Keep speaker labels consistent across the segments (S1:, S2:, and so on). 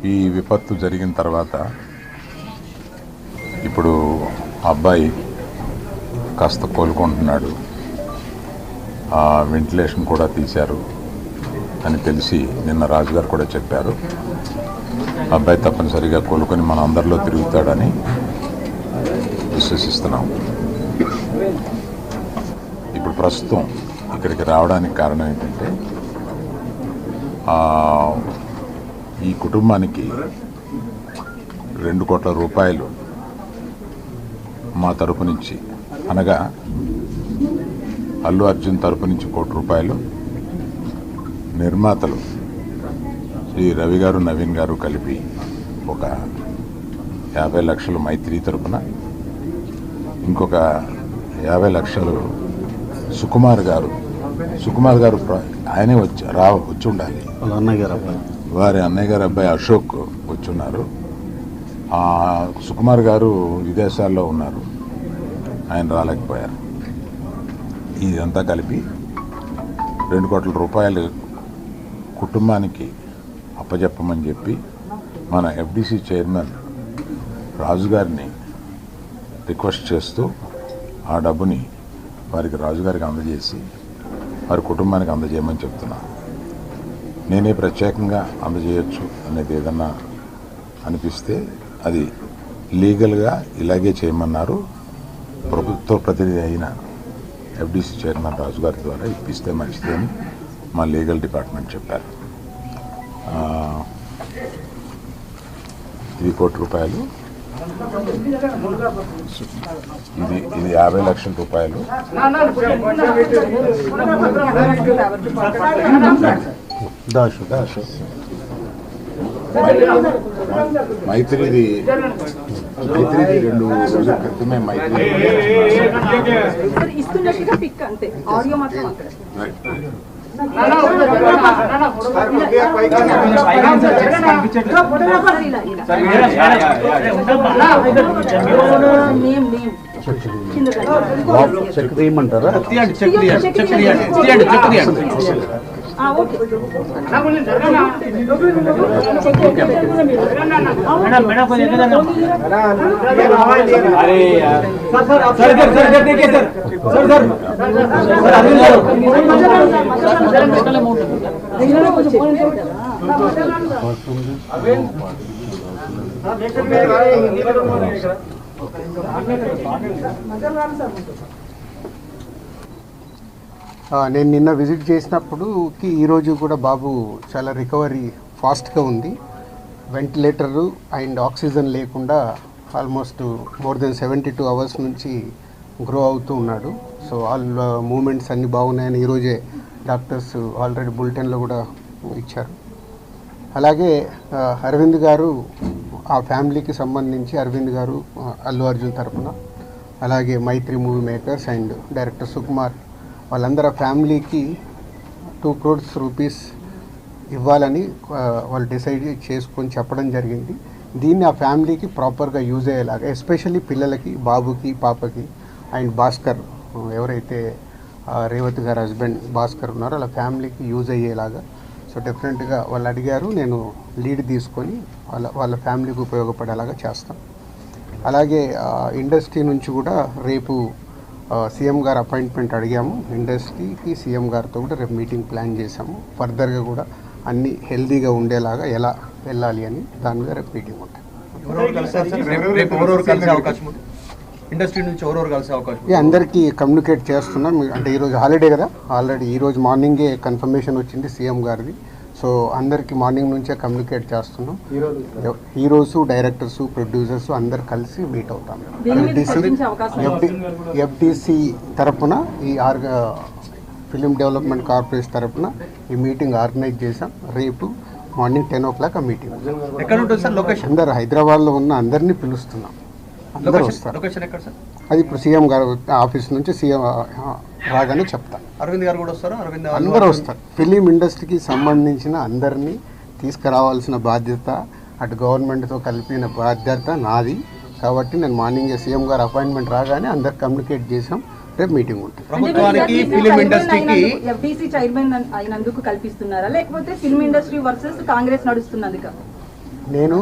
S1: ఈ విపత్తు జరిగిన తర్వాత ఇప్పుడు అబ్బాయి కాస్త కోలుకుంటున్నాడు, వెంటిలేషన్ కూడా తీశారు అని తెలిసి నిన్న రాజుగారు కూడా చెప్పారు. అబ్బాయి తప్పనిసరిగా కోలుకొని మన అందరిలో తిరుగుతాడని విశ్వసిస్తున్నాం. ఇప్పుడు ప్రస్తుతం ఇక్కడికి రావడానికి కారణం ఏంటంటే ఈ కుటుంబానికి 2 కోట్ల రూపాయలు మా తరపు నుంచి, అనగా అల్లు అర్జున్ తరపు నుంచి 1 కోటి రూపాయలు, నిర్మాతలు శ్రీ రవి గారు నవీన్ గారు కలిపి ఒక 50 లక్షలు మైత్రి తరపున, ఇంకొక 50 లక్షలు సుకుమార్ గారు ఆయనే వచ్చి ఉండాలి, వారి అన్నయ్య గారు అబ్బాయి అశోక్ వచ్చున్నారు. సుకుమార్ గారు విదేశాల్లో ఉన్నారు, ఆయన రాలేకపోయారు. ఇదంతా కలిపి 2 కోట్ల రూపాయలు కుటుంబానికి అప్పజెప్పమని చెప్పి మన ఎఫ్డిసి చైర్మన్ రాజుగారిని రిక్వెస్ట్ చేస్తూ ఆ డబ్బుని వారికి రాజుగారికి అందజేసి వారి కుటుంబానికి అందజేయమని చెప్తున్నాను. నేనే ప్రత్యేకంగా అందజేయచ్చు అనేది ఏదన్నా అనిపిస్తే అది లీగల్గా ఇలాగే చేయమన్నారు. ప్రభుత్వ ప్రతినిధి అయిన ఎఫ్డిసి చైర్మన్ రాజుగారి ద్వారా ఇప్పిస్తే మంచిదని మా లీగల్ డిపార్ట్మెంట్ చెప్పారు. ఇది 1 కోటి రూపాయలు, ఇది 50 లక్షల రూపాయలు. మైత్రిది 2 రోజుల క్రితమే మైత్రి
S2: ఇస్తున్నట్టుగా పిక్ అంతే, ఆడియో మాత్రం అక్కడ.
S3: నేను నిన్న విజిట్ చేసినప్పుడుకి ఈరోజు కూడా బాబు చాలా రికవరీ ఫాస్ట్గా ఉంది. వెంటిలేటరు అండ్ ఆక్సిజన్ లేకుండా ఆల్మోస్ట్ మోర్ దెన్ 72 అవర్స్ నుంచి గ్రో అవుతూ ఉన్నాడు. సో ఆల్ మూమెంట్స్ అన్నీ బాగున్నాయని ఈరోజే డాక్టర్స్ ఆల్రెడీ బులెటిన్లో కూడా ఇచ్చారు. అలాగే అరవింద్ గారు, ఆ ఫ్యామిలీకి సంబంధించి అరవింద్ గారు అల్లు అర్జున్ తరపున, అలాగే Mythri Movie Makers and director Sukumar, వాళ్ళందరూ ఫ్యామిలీకి 2 crores రూపీస్ ఇవ్వాలని వాళ్ళు డిసైడ్ చేసుకొని చెప్పడం జరిగింది. దీన్ని ఆ ఫ్యామిలీకి ప్రాపర్గా యూజ్ అయ్యేలాగా, ఎస్పెషల్లీ పిల్లలకి, బాబుకి, పాపకి అండ్ భాస్కర్, ఎవరైతే రేవతి గారు హస్బెండ్ భాస్కర్ ఉన్నారో వాళ్ళ ఫ్యామిలీకి యూజ్ అయ్యేలాగా. సో డెఫినెట్గా వాళ్ళు అడిగారు, నేను లీడ్ తీసుకొని వాళ్ళ ఫ్యామిలీకి ఉపయోగపడేలాగా చేస్తాను. అలాగే ఇండస్ట్రీ నుంచి కూడా రేపు సీఎం గారు అపాయింట్మెంట్ అడిగాము. ఇండస్ట్రీకి సీఎం గారితో కూడా రేపు మీటింగ్ ప్లాన్ చేశాము. ఫర్దర్గా కూడా అన్నీ హెల్దీగా ఉండేలాగా ఎలా వెళ్ళాలి అని దాని మీద రేపు మీటింగ్ ఉంటుంది. అందరికీ కమ్యూనికేట్ చేస్తున్నాం. అంటే ఈరోజు హాలిడే కదా, ఆల్రెడీ ఈరోజు మార్నింగే కన్ఫర్మేషన్ వచ్చింది సీఎం గారిది. సో అందరికీ మార్నింగ్ నుంచే కమ్యూనికేట్ చేస్తున్నాం. హీరోస్, డైరెక్టర్స్, ప్రొడ్యూసర్స్ అందరు కలిసి మీట్ అవుతాం. ఎఫ్డిసి తరఫున ఈ ఫిలిం డెవలప్మెంట్ కార్పొరేషన్ తరఫున ఈ మీటింగ్ ఆర్గనైజ్ చేసాం. రేపు మార్నింగ్ 10 o'clock ఆ మీటింగ్.
S4: ఎక్కడ ఉంటుంది సార్ లొకేషన్?
S3: అందరు హైదరాబాద్లో ఉన్న అందరినీ పిలుస్తున్నాం, అందరూ వస్తారు.
S4: లొకేషన్ ఎక్కడ సార్?
S3: అది ఇప్పుడు సీఎం గారు ఆఫీస్ నుంచి సీఎం రాగానే చెప్తారు.
S4: అరవింద్ గారు కూడా వస్తారు?
S3: అందరూ వస్తారు. ఫిలిం ఇండస్ట్రీకి సంబంధించిన అందరినీ తీసుకురావాల్సిన బాధ్యత, అటు గవర్నమెంట్తో కలిపిన బాధ్యత నాది. కాబట్టి నేను మార్నింగ్ సీఎం గారు అపాయింట్మెంట్ రాగానే అందరు కమ్యూనికేట్ చేసాం. రేపు మీటింగ్ ఉంటుంది.
S4: ప్రభుత్వానికి ఫిలిం ఇండస్ట్రీకి
S2: ఎఫ్డిసి చైర్మన్ అయినందుకు కల్పిస్తున్నారా, లేకపోతే ఫిల్మ్ ఇండస్ట్రీ వర్సెస్ కాంగ్రెస్ నడుస్తున్నందుక?
S3: నేను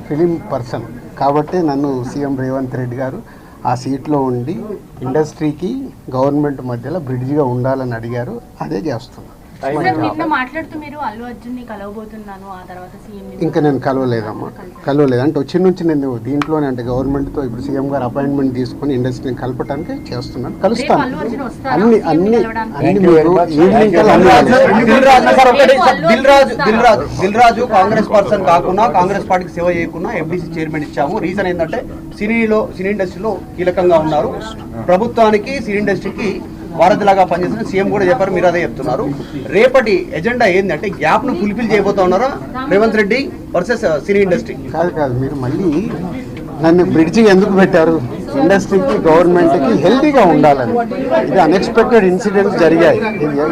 S3: ఫిలిం పర్సన్ కాబట్టి నన్ను సీఎం రేవంత్ రెడ్డి గారు ఆ సీట్లో ఉండి ఇండస్ట్రీకి గవర్నమెంట్ మధ్యలో బ్రిడ్జిగా ఉండాలని అడిగారు. అదే చేస్తున్నాను.
S5: సార్, నిన్న మాట్లాడుతూ మీరు అల్లు అర్జున్ని కలవబోతున్నాను, ఆ తర్వాత సీఎం
S3: ఇంకా నేను కలవలేదమ్మా, కలవలేదు. అంటే వచ్చి నుంచి నేను దీంట్లోనే అంటే గవర్నమెంట్తో ఇప్పుడు సీఎం గారు అపాయింట్మెంట్ తీసుకొని ఇండస్ట్రీని కలపడానికి చేస్తున్నాను. కలుస్తాను.
S5: అల్లు అర్జున్ వస్తారా
S3: అన్ని
S5: సీఎం
S3: అన్ని
S5: కలవడానికి?
S3: అన్ని మీరు ఈవినింగ్ కల్లా అన్ని
S4: దిల్ రాజు కాంగ్రెస్ పర్సన్ కాకుండా కాంగ్రెస్ పార్టీకి సేవ చేయకుండా ఎంబీసీ చైర్మన్ ఇచ్చాము. రీజన్ ఏంటంటే సినీ ఇండస్ట్రీలో కీలకంగా ఉన్నారు. ప్రభుత్వానికి సినీ ఇండస్ట్రీకి వారధిలాగా పనిచేసిన సీఎం కూడా చెప్పారు, మీరు అదే చెప్తున్నారు. రేపటి ఎజెండా ఏంటంటే గ్యాప్ ను ఫుల్ఫిల్ చేయబోతా ఉన్నారా Revanth Reddy versus cine industry?
S3: కాదు మీరు మళ్ళీ నన్ను బ్రిడ్జి ఎందుకు పెట్టారు? ఇండస్ట్రీకి గవర్నమెంట్కి హెల్తీగా ఉండాలని. ఇది అన్ఎక్స్పెక్టెడ్ ఇన్సిడెంట్స్ జరిగాయి.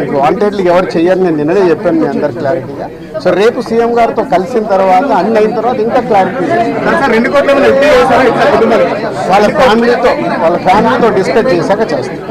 S3: ఇది వాంటెడ్లీ ఎవరు చేయరు, నేను నిన్ననే చెప్పాను మీ అందరు క్లారిటీగా. సో రేపు సీఎం గారితో కలిసిన తర్వాత అన్ని అయిన తర్వాత ఇంకా క్లారిటీ వాళ్ళ ఫ్యామిలీతో డిస్కస్ చేశాక చేస్తాను.